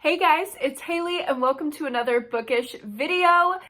Hey guys, it's Haley and welcome to another bookish video.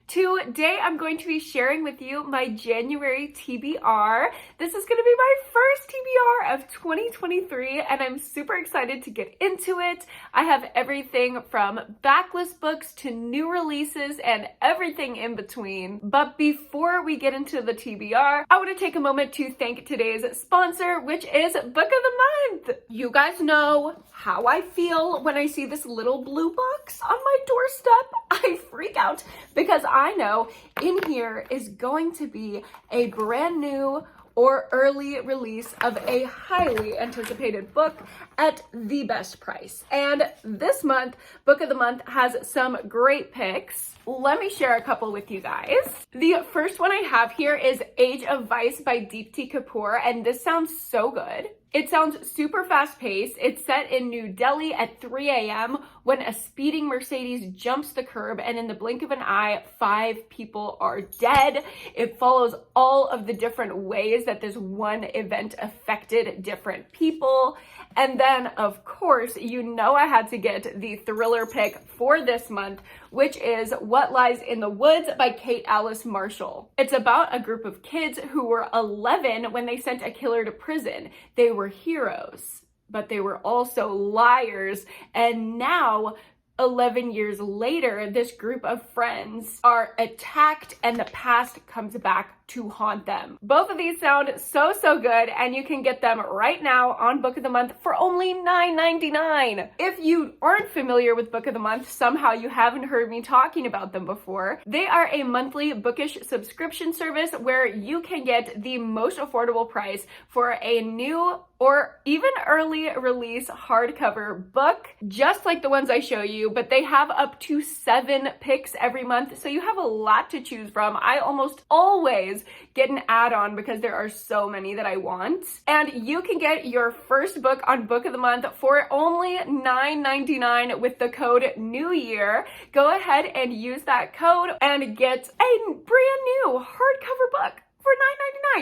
Today I'm going to be sharing with you my January TBR. This is going to be my first TBR of 2023 and I'm super excited to get into it. I have everything from backlist books to new releases and everything in between. But before we get into the TBR, I want to take a moment to thank today's sponsor, which is Book of the Month. You guys know how I feel when I see this little blue box on my doorstep. I freak out because I know in here is going to be a brand new or early release of a highly anticipated book at the best price. And this month, Book of the Month has some great picks. Let me share a couple with you guys. The first one I have here is Age of Vice by Deepti Kapoor, and this sounds so good. It sounds super fast-paced. It's set in New Delhi at 3 a.m. when a speeding Mercedes jumps the curb and in the blink of an eye, 5 people are dead. It follows all of the different ways that this one event affected different people. And then, of course, you know I had to get the thriller pick for this month, which is What Lies in the Woods by Kate Alice Marshall. It's about a group of kids who were 11 when they sent a killer to prison. They were heroes, but they were also liars. And now, 11 years later, this group of friends are attacked and the past comes back to haunt them. Both of these sound so good, and you can get them right now on Book of the Month for only $9.99. If you aren't familiar with Book of the Month, somehow you haven't heard me talking about them before, they are a monthly bookish subscription service where you can get the most affordable price for a new or even early release hardcover book, just like the ones I show you, but they have up to 7 picks every month, so you have a lot to choose from. I almost always get an add-on because there are so many that I want. And you can get your first book on Book of the Month for only $9.99 with the code New Year. Go ahead and use that code and get a brand new hardcover book for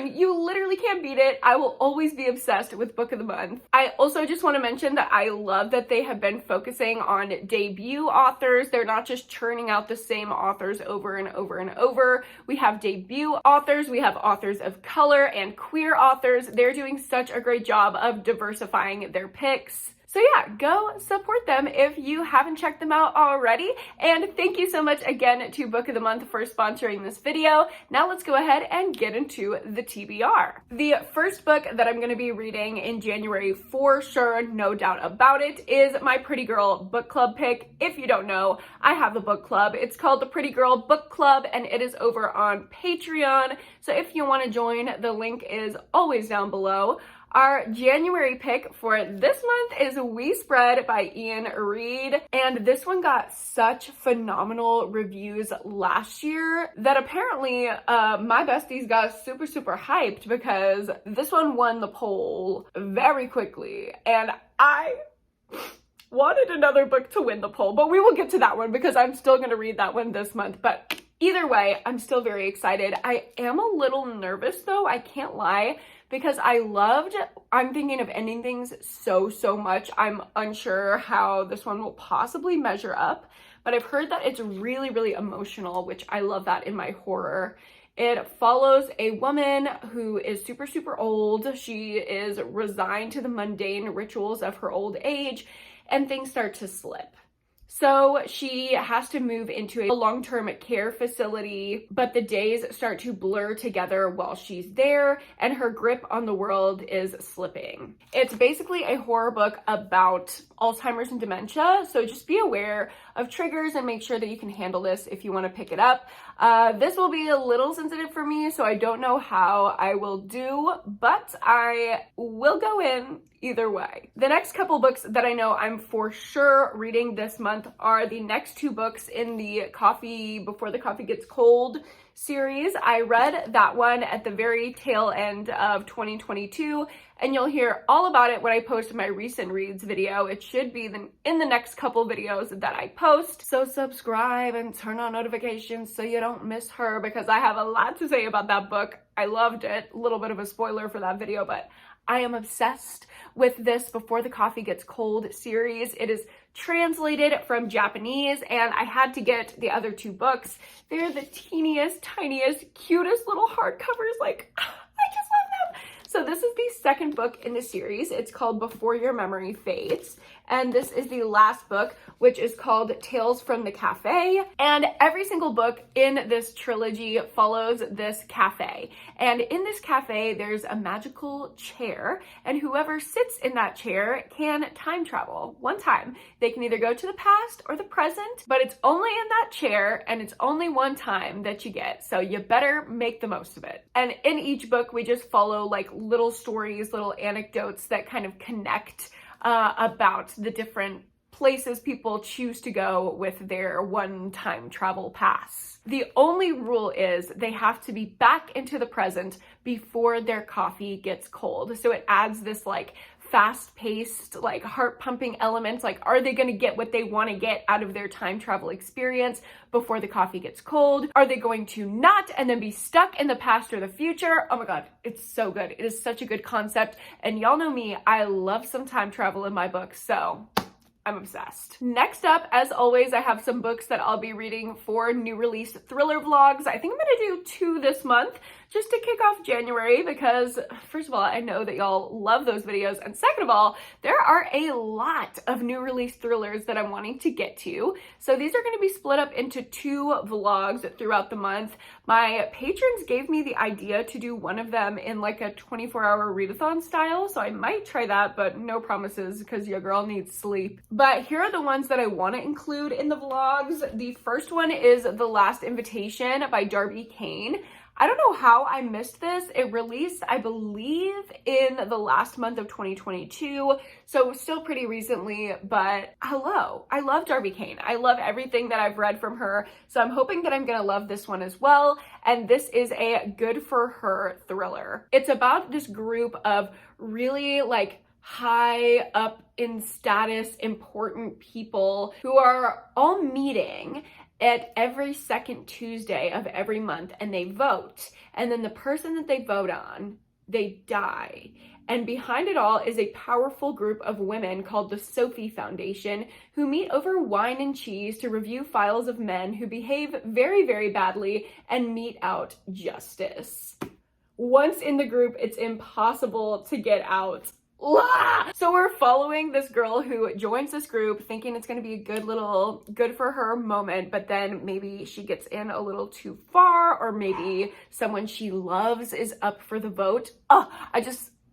$9.99. You literally can't beat it. I will always be obsessed with Book of the Month. I also just want to mention that I love that they have been focusing on debut authors. They're not just churning out the same authors over and over and over. We have debut authors, we have authors of color and queer authors. They're doing such a great job of diversifying their picks. So yeah, go support them if you haven't checked them out already. And thank you so much again to Book of the Month for sponsoring this video. Now let's go ahead and get into the TBR. The first book that I'm going to be reading in January for sure, no doubt about it, is my Pretty Girl book club pick. If you don't know, I have a book club. It's called the Pretty Girl Book Club and it is over on Patreon. So if you want to join, the link is always down below. Our January pick for this month is We Spread by Ian Reid, and this one got such phenomenal reviews last year that apparently my besties got super hyped because this one won the poll very quickly, and I wanted another book to win the poll, but we will get to that one because I'm still going to read that one this month. But either way, I'm still very excited. I am a little nervous though, I can't lie, because I'm thinking of ending things so much. I'm unsure how this one will possibly measure up, but I've heard that it's really emotional, which I love that in my horror. It follows a woman who is super old. She is resigned to the mundane rituals of her old age, and things start to slip. So she has to move into a long-term care facility, but the days start to blur together while she's there, and her grip on the world is slipping. It's basically a horror book about Alzheimer's and dementia, so just be aware of triggers and make sure that you can handle this if you want to pick it up. This will be a little sensitive for me, so I don't know how I will do, but I will go in either way. The next couple books that I know I'm for sure reading this month are the next 2 books in the Coffee Before the Coffee Gets Cold series. I read that one at the very tail end of 2022, and you'll hear all about it when I post my recent reads video. It should be in the next couple videos that I post. So subscribe and turn on notifications so you don't miss her, because I have a lot to say about that book. I loved it. A little bit of a spoiler for that video, but I am obsessed with this Before the Coffee Gets Cold series. It is translated from Japanese, and I had to get the other two books. They're the teeniest, tiniest, cutest little hardcovers. Like, I just love them. So this is the second book in the series. It's called Before Your Memory Fades. And this is the last book, which is called Tales from the Cafe. And every single book in this trilogy follows this cafe. And in this cafe, there's a magical chair, and whoever sits in that chair can time travel one time. They can either go to the past or the present, but it's only in that chair, and it's only one time that you get. So you better make the most of it. And in each book, we just follow like little stories, little anecdotes that kind of connect about the different places people choose to go with their one-time travel pass. The only rule is they have to be back into the present before their coffee gets cold. So it adds this like fast-paced, like heart-pumping element. Like, are they going to get what they want to get out of their time travel experience before the coffee gets cold? Are they going to not and then be stuck in the past or the future? Oh my God, it's so good. It is such a good concept. And y'all know me, I love some time travel in my books, so I'm obsessed. Next up, as always, I have some books that I'll be reading for new release thriller vlogs. I think I'm gonna do 2 this month just to kick off January because, first of all, I know that y'all love those videos, and second of all, there are a lot of new release thrillers that I'm wanting to get to. So these are gonna be split up into 2 vlogs throughout the month. My patrons gave me the idea to do one of them in like a 24-hour readathon style, so I might try that, but no promises because your girl needs sleep. But here are the ones that I want to include in the vlogs. The first one is The Last Invitation by Darby Kane. I don't know how I missed this. It released, I believe, in the last month of 2022, so still pretty recently, but hello. I love Darby Kane. I love everything that I've read from her, so I'm hoping that I'm gonna love this one as well, and this is a good for her thriller. It's about this group of really like high up in status, important people who are all meeting at every second Tuesday of every month, and they vote. And then the person that they vote on, they die. And behind it all is a powerful group of women called the Sophie Foundation who meet over wine and cheese to review files of men who behave very, very badly and mete out justice. Once in the group, it's impossible to get out. So we're following this girl who joins this group thinking it's going to be a good for her moment, but then maybe she gets in a little too far, or maybe someone she loves is up for the vote.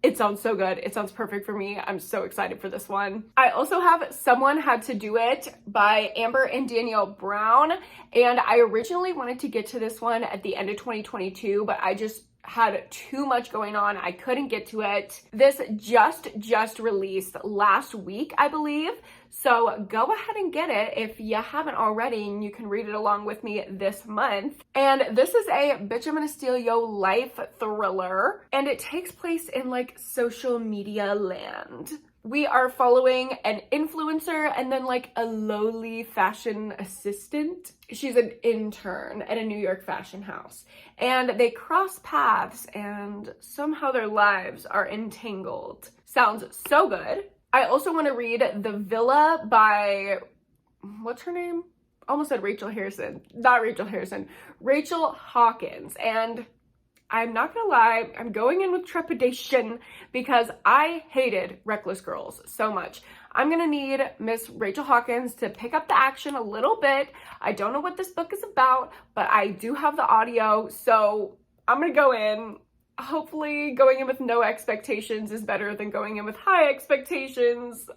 It sounds so good. It sounds perfect for me. I'm so excited for this one. I also have Someone Had to Do It by Amber and Danielle Brown, and I originally wanted to get to this one at the end of 2022, but I just had too much going on. I couldn't get to it. This just released last week, I believe. So go ahead and get it if you haven't already, and you can read it along with me this month. And this is a Bitch I'm Gonna Steal Yo life thriller, and it takes place in like social media land. We are following an influencer and then like a lowly fashion assistant. She's an intern at a New York fashion house, and they cross paths and somehow their lives are entangled. Sounds so good. I also want to read The Villa by, what's her name? Almost said Rachel Harrison. Not Rachel Harrison. Rachel Hawkins. And I'm not gonna lie, I'm going in with trepidation because I hated Reckless Girls so much. I'm gonna need Miss Rachel Hawkins to pick up the action a little bit. I don't know what this book is about, but I do have the audio, so I'm gonna go in. Hopefully going in with no expectations is better than going in with high expectations.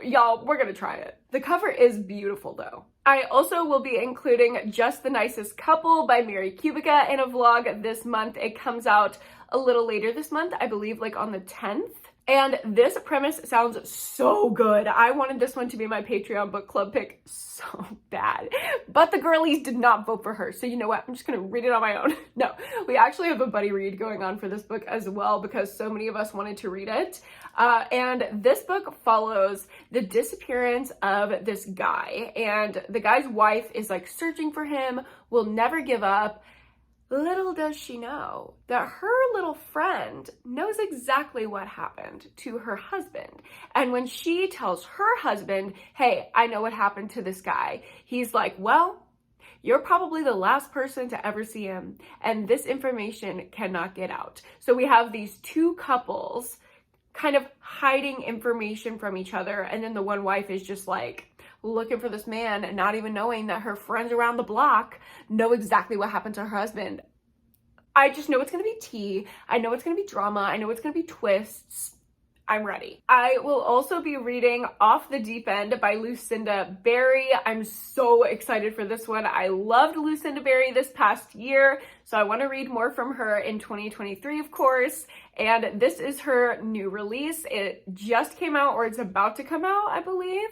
Y'all, we're gonna try it. The cover is beautiful though. I also will be including Just the Nicest Couple by Mary Kubica in a vlog this month. It comes out a little later this month, I believe like on the 10th. And this premise sounds so good. I wanted this one to be my Patreon book club pick so bad, but the girlies did not vote for her. So you know what? I'm just gonna read it on my own. No, we actually have a buddy read going on for this book as well because so many of us wanted to read it. And this book follows the disappearance of this guy, and the guy's wife is like searching for him, will never give up. Little does she know that her little friend knows exactly what happened to her husband. And when she tells her husband, hey, I know what happened to this guy, he's like, well, you're probably the last person to ever see him, and this information cannot get out. So we have these two couples kind of hiding information from each other, and then the one wife is just like looking for this man and not even knowing that her friends around the block know exactly what happened to her husband. I just know it's gonna be tea. I know it's gonna be drama. I know it's gonna be twists. I'm ready. I will also be reading Off the Deep End by Lucinda Berry. I'm so excited for this one. I loved Lucinda Berry this past year, so I want to read more from her in 2023, of course. And this is her new release. It just came out, or it's about to come out, I believe.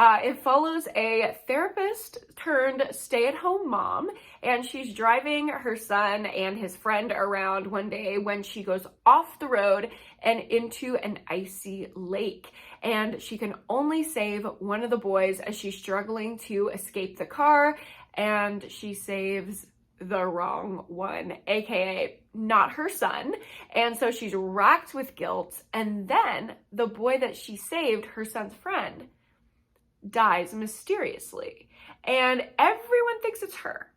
It follows a therapist turned stay-at-home mom, and she's driving her son and his friend around one day when she goes off the road and into an icy lake. And she can only save one of the boys as she's struggling to escape the car, and she saves the wrong one, aka not her son. And so she's racked with guilt, and then the boy that she saved, her son's friend, dies mysteriously, and everyone thinks it's her.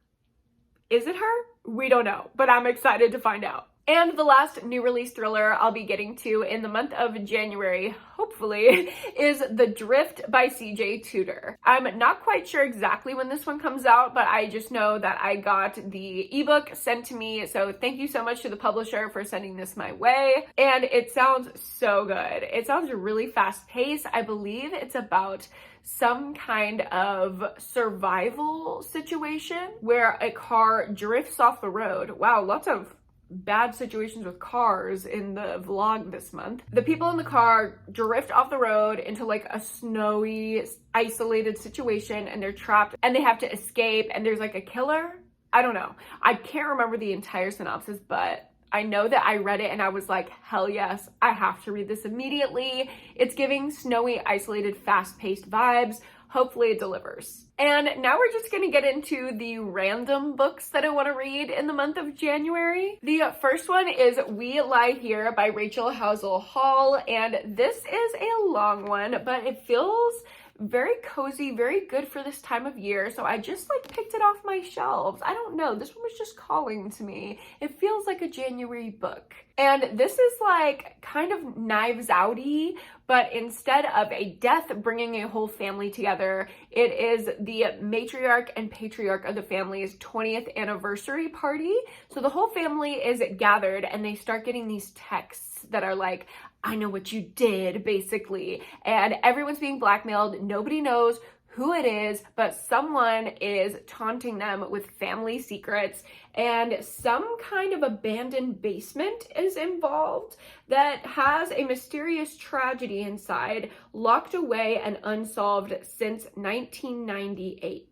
Is it her? We don't know, but I'm excited to find out. And the last new release thriller I'll be getting to in the month of January, hopefully, is The Drift by CJ Tudor. I'm not quite sure exactly when this one comes out, but I just know that I got the ebook sent to me, so thank you so much to the publisher for sending this my way. And it sounds so good. It sounds really fast-paced. I believe it's about some kind of survival situation where a car drifts off the road. Wow, lots of bad situations with cars in the vlog this month. The people in the car drift off the road into like a snowy, isolated situation, and they're trapped and they have to escape, and there's like a killer. I don't know. I can't remember the entire synopsis, but I know that I read it and I was like, hell yes, I have to read this immediately. It's giving snowy, isolated, fast-paced vibes. Hopefully it delivers. And now we're just gonna get into the random books that I wanna read in the month of January. The first one is We Lie Here by Rachel Housel Hall, and this is a long one, but it feels very cozy, very good for this time of year. So I just like picked it off my shelves. I don't know, this one was just calling to me. It feels like a January book. And this is like kind of Knives Out-y, but instead of a death bringing a whole family together, it is the matriarch and patriarch of the family's 20th anniversary party. So the whole family is gathered and they start getting these texts that are like, I know what you did, basically. And everyone's being blackmailed. Nobody knows who it is, but someone is taunting them with family secrets, and some kind of abandoned basement is involved that has a mysterious tragedy inside, locked away and unsolved since 1998.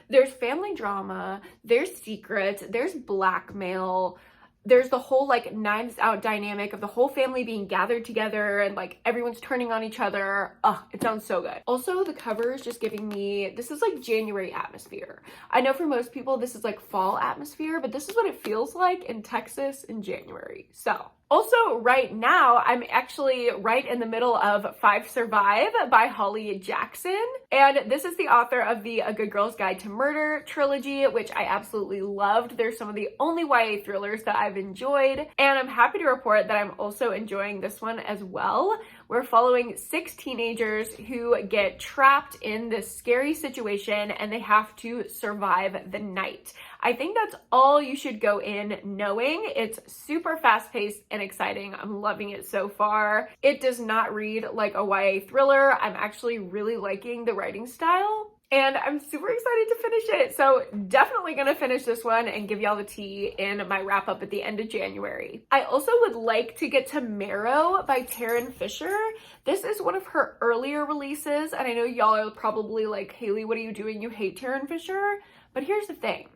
There's family drama, there's secrets, there's blackmail. There's the whole like Knives Out dynamic of the whole family being gathered together and like everyone's turning on each other. It sounds so good. Also, the cover is just giving me, this is like January atmosphere. I know for most people this is like fall atmosphere, but this is what it feels like in Texas in January. So also right now, I'm actually right in the middle of Five Survive by Holly Jackson. And this is the author of the A Good Girl's Guide to Murder trilogy, which I absolutely loved. They're some of the only YA thrillers that I've enjoyed. And I'm happy to report that I'm also enjoying this one as well. We're following 6 teenagers who get trapped in this scary situation and they have to survive the night. I think that's all you should go in knowing. It's super fast-paced and exciting. I'm loving it so far. It does not read like a YA thriller. I'm actually really liking the writing style, and I'm super excited to finish it. So definitely gonna finish this one and give y'all the tea in my wrap up at the end of January. I also would like to get to Marrow by Taryn Fisher. This is one of her earlier releases, and I know y'all are probably like, Haley, what are you doing? You hate Taryn Fisher? But here's the thing.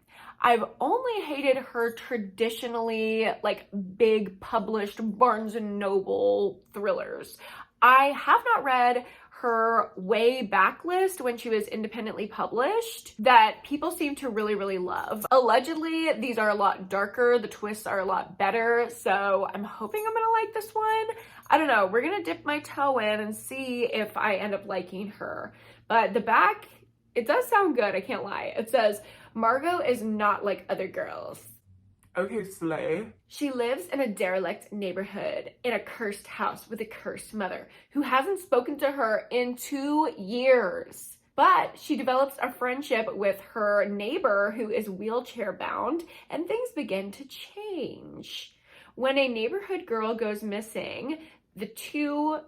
I've only hated her traditionally like big published Barnes & Noble thrillers. I have not read her way back list when she was independently published that people seem to really, really love. Allegedly, these are a lot darker, the twists are a lot better, so I'm hoping I'm gonna like this one. I don't know, we're gonna dip my toe in and see if I end up liking her. But the back, it does sound good, I can't lie. It says, Margot is not like other girls. Okay, slay. She lives in a derelict neighborhood in a cursed house with a cursed mother who hasn't spoken to her in 2 years. But she develops a friendship with her neighbor who is wheelchair bound, and things begin to change. When a neighborhood girl goes missing, the two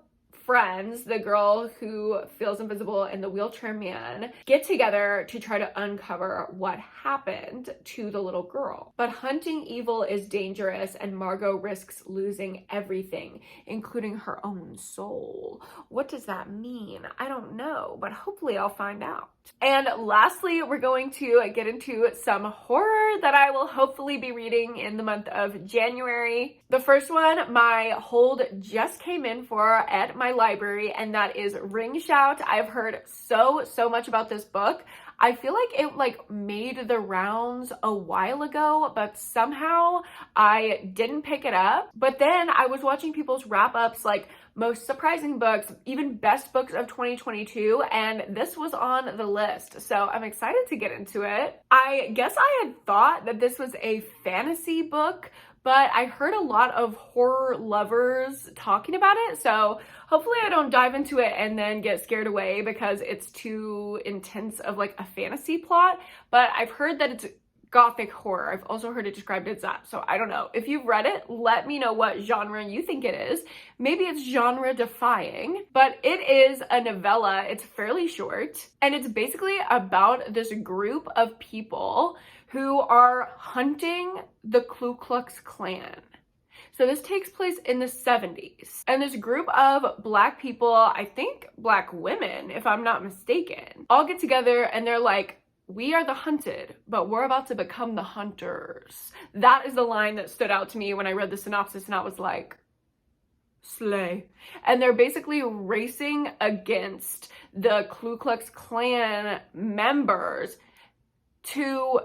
friends, the girl who feels invisible and the wheelchair man, get together to try to uncover what happened to the little girl. But hunting evil is dangerous, and Margot risks losing everything, including her own soul. What does that mean? I don't know, but hopefully I'll find out. And lastly, we're going to get into some horror that I will hopefully be reading in the month of January. The first one, my hold just came in for at my library, and that is Ring Shout. I've heard so much about this book. I feel like it made the rounds a while ago, but somehow I didn't pick it up. But then I was watching people's wrap-ups, like most surprising books, even best books of 2022, and this was on the list. So I'm excited to get into it. I guess I had thought that this was a fantasy book, but I heard a lot of horror lovers talking about it, so hopefully I don't dive into it and then get scared away because it's too intense of like a fantasy plot. But I've heard that it's gothic horror. I've also heard it described as that, so I don't know. If you've read it, let me know what genre you think it is. Maybe it's genre defying, but it is a novella. It's fairly short, and it's basically about this group of people who are hunting the Ku Klux Klan. So this takes place in the 70s. And this group of Black people, I think Black women, if I'm not mistaken, all get together and they're like, we are the hunted, but we're about to become the hunters. That is the line that stood out to me when I read the synopsis, and I was like, slay. And they're basically racing against the Ku Klux Klan members to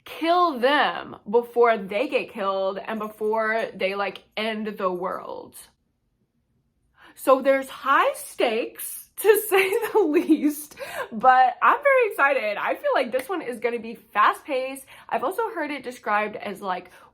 kill them before they get killed and before they end the world. So there's high stakes, to say the least, but I'm very excited. I feel like this one is going to be fast-paced. I've also heard it described as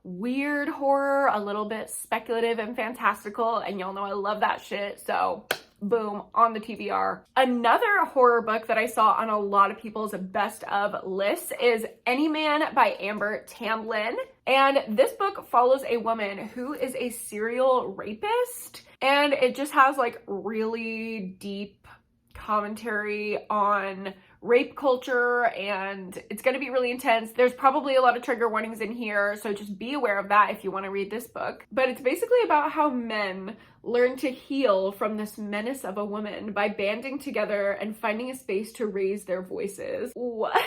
weird horror, a little bit speculative and fantastical, and y'all know I love that shit, so boom, on the TBR. Another horror book that I saw on a lot of people's best of lists is Any Man by Amber Tamblyn. And this book follows a woman who is a serial rapist, and it just has really deep commentary on rape culture, and it's going to be really intense. There's probably a lot of trigger warnings in here, so just be aware of that if you want to read this book. But it's basically about how men learn to heal from this menace of a woman by banding together and finding a space to raise their voices. What?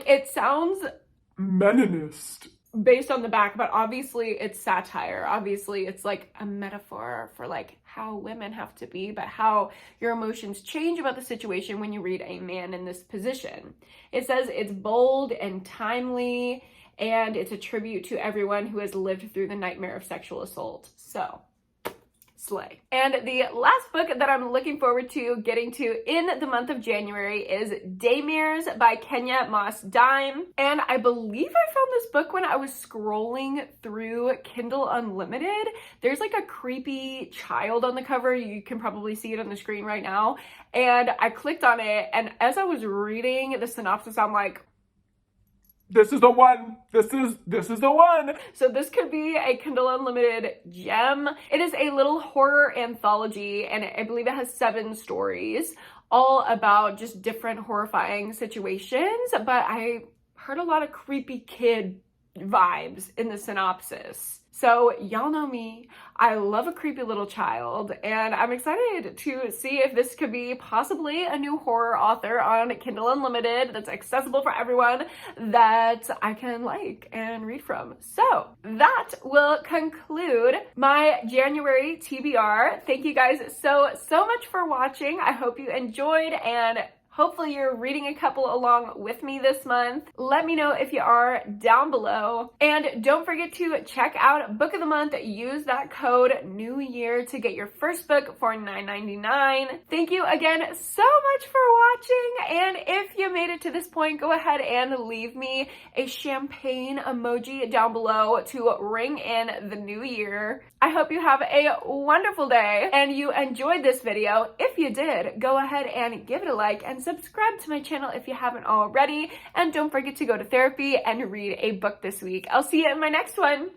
It sounds meninist based on the back, but obviously it's satire. Obviously it's a metaphor for how women have to be, but how your emotions change about the situation when you read a man in this position. It says it's bold and timely, and it's a tribute to everyone who has lived through the nightmare of sexual assault. So slay. And the last book that I'm looking forward to getting to in the month of January is Daymares by Kenya Moss Dime. And I believe I found this book when I was scrolling through Kindle Unlimited. There's a creepy child on the cover. You can probably see it on the screen right now. And I clicked on it, and as I was reading the synopsis, I'm like, this is the one. This is the one. So this could be a Kindle Unlimited gem. It is a little horror anthology, and I believe it has 7 stories, all about just different horrifying situations. But I heard a lot of creepy kid vibes in the synopsis. So y'all know me, I love a creepy little child, and I'm excited to see if this could be possibly a new horror author on Kindle Unlimited that's accessible for everyone that I can like and read from. So that will conclude my January TBR. Thank you guys so much for watching. I hope you enjoyed, and hopefully you're reading a couple along with me this month. Let me know if you are down below. And don't forget to check out Book of the Month. Use that code New Year to get your first book for $9.99. Thank you again so much for watching. And if you made it to this point, go ahead and leave me a champagne emoji down below to ring in the new year. I hope you have a wonderful day and you enjoyed this video. If you did, go ahead and give it a like and subscribe to my channel if you haven't already. And don't forget to go to therapy and read a book this week. I'll see you in my next one.